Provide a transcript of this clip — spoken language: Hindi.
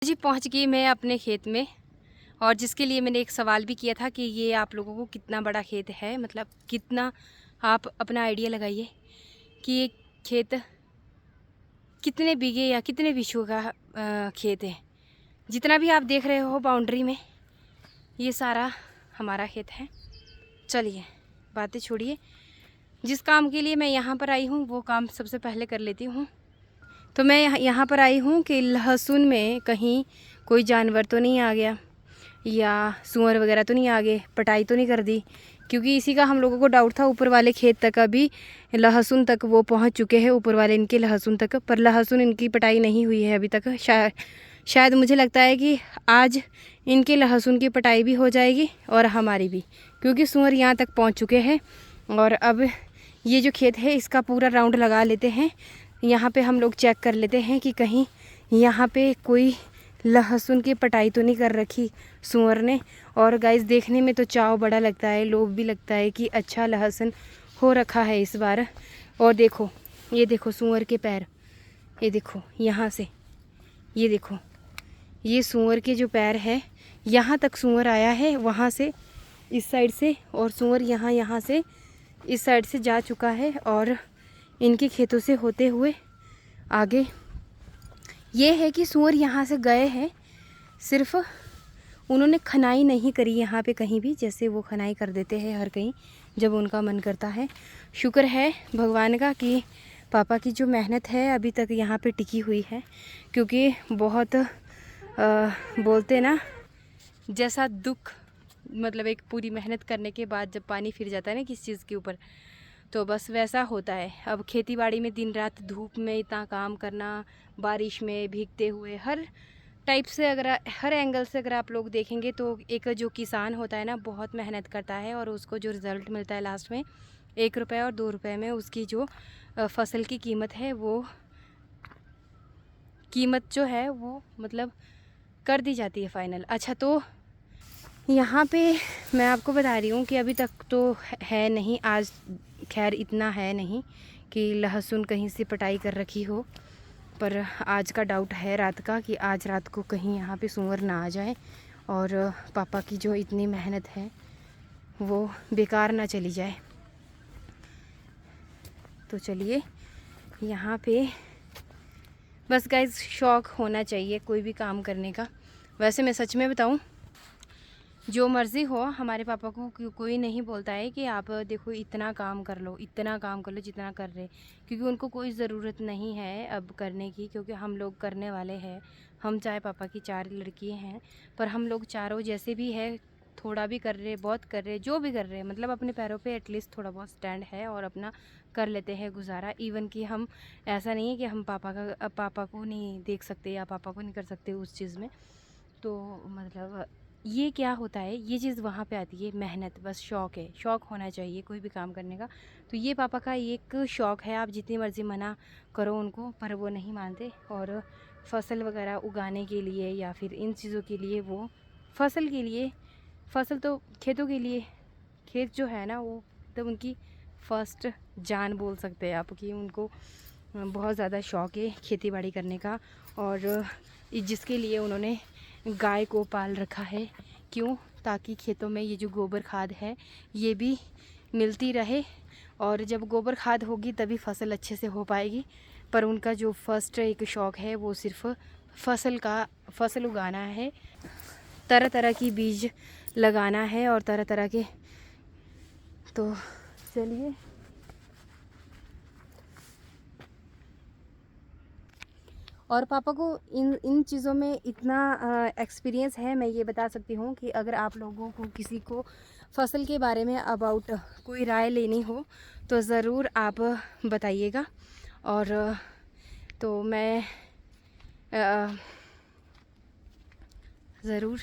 जी पहुंच गई मैं अपने खेत में। और जिसके लिए मैंने एक सवाल भी किया था कि ये आप लोगों को कितना बड़ा खेत है, मतलब कितना, आप अपना आइडिया लगाइए कि ये खेत कितने बीघे या कितने विश्व का खेत है। जितना भी आप देख रहे हो बाउंड्री में, ये सारा हमारा खेत है। चलिए बातें छोड़िए, जिस काम के लिए मैं यहाँ पर आई हूँ वो काम सबसे पहले कर लेती हूँ। तो मैं यहाँ पर आई हूँ कि लहसुन में कहीं कोई जानवर तो नहीं आ गया या सूअर वगैरह तो नहीं आ गए, पटाई तो नहीं कर दी, क्योंकि इसी का हम लोगों को डाउट था। ऊपर वाले खेत तक अभी लहसुन तक वो पहुँच चुके हैं, ऊपर वाले इनके लहसुन तक, पर लहसुन इनकी पटाई नहीं हुई है अभी तक। शायद मुझे लगता है कि आज इनके लहसुन की पटाई भी हो जाएगी और हमारी भी, क्योंकि सूअर यहाँ तक पहुँच चुके हैं। और अब ये जो खेत है इसका पूरा राउंड लगा लेते हैं। यहाँ पे हम लोग चेक कर लेते हैं कि कहीं यहाँ पे कोई लहसुन की पटाई तो नहीं कर रखी सूअर ने। और गाइस देखने में तो चाव बड़ा लगता है, लोभ भी लगता है कि अच्छा लहसुन हो रखा है इस बार। और देखो, ये देखो सूअर के पैर, ये देखो यहाँ से, ये देखो ये सूअर के जो पैर है, यहाँ तक सूअर आया है, वहाँ से इस साइड से, और सूअर यहाँ से इस साइड से जा चुका है और इनके खेतों से होते हुए आगे। ये है कि सूअर यहाँ से गए हैं, सिर्फ उन्होंने खनाई नहीं करी यहाँ पे कहीं भी, जैसे वो खनाई कर देते हैं हर कहीं जब उनका मन करता है। शुक्र है भगवान का कि पापा की जो मेहनत है अभी तक यहाँ पे टिकी हुई है, क्योंकि बहुत बोलते ना, जैसा दुख, मतलब एक पूरी मेहनत करने के बाद जब पानी फिर जाता है ना किसी चीज़ के ऊपर, तो बस वैसा होता है। अब खेती बाड़ी में दिन रात धूप में इतना काम करना, बारिश में भीगते हुए, हर टाइप से अगर हर एंगल से अगर आप लोग देखेंगे तो एक जो किसान होता है ना बहुत मेहनत करता है, और उसको जो रिज़ल्ट मिलता है लास्ट में 1 रुपये और 2 रुपये में, उसकी जो फसल की कीमत है वो कीमत जो है वो मतलब कर दी जाती है फाइनल। अच्छा, तो यहाँ पे मैं आपको बता रही हूँ कि अभी तक तो है नहीं, आज खैर इतना है नहीं कि लहसुन कहीं से पटाई कर रखी हो, पर आज का डाउट है रात का कि आज रात को कहीं यहाँ पे सूअर ना आ जाए और पापा की जो इतनी मेहनत है वो बेकार ना चली जाए। तो चलिए, यहाँ पे बस गाइस शौक़ होना चाहिए कोई भी काम करने का। वैसे मैं सच में बताऊँ, जो मर्ज़ी हो, हमारे पापा को कोई नहीं बोलता है कि आप देखो इतना काम कर लो, इतना काम कर लो जितना कर रहे, क्योंकि उनको कोई ज़रूरत नहीं है अब करने की, क्योंकि हम लोग करने वाले हैं। हम चाहे पापा की 4 लड़की हैं, पर हम लोग चारों जैसे भी है, थोड़ा भी कर रहे, बहुत कर रहे, जो भी कर रहे, मतलब अपने पैरों पे एटलीस्ट थोड़ा बहुत स्टैंड है और अपना कर लेते हैं गुजारा। इवन कि हम, ऐसा नहीं है कि हम पापा को नहीं देख सकते या पापा को नहीं कर सकते उस चीज़ में। तो मतलब ये क्या होता है, ये चीज़ वहाँ पे आती है मेहनत, बस शौक़ है, शौक़ होना चाहिए कोई भी काम करने का। तो ये पापा का एक शौक़ है, आप जितनी मर्ज़ी मना करो उनको पर वो नहीं मानते। और फसल वगैरह उगाने के लिए या फिर इन चीज़ों के लिए, वो फसल के लिए, फसल तो खेतों के लिए, खेत जो है ना वो तो उनकी फर्स्ट जान बोल सकते हैं आप, कि उनको बहुत ज़्यादा शौक़ है खेती बाड़ी करने का। और जिसके लिए उन्होंने गाय को पाल रखा है, क्यों, ताकि खेतों में ये जो गोबर खाद है ये भी मिलती रहे, और जब गोबर खाद होगी तभी फसल अच्छे से हो पाएगी। पर उनका जो फर्स्ट एक शौक़ है वो सिर्फ फसल उगाना है, तरह तरह की बीज लगाना है और तरह तरह के। तो चलिए, और पापा को इन चीज़ों में इतना एक्सपीरियंस है, मैं ये बता सकती हूँ कि अगर आप लोगों को किसी को फसल के बारे में अबाउट कोई राय लेनी हो तो ज़रूर आप बताइएगा। और तो मैं ज़रूर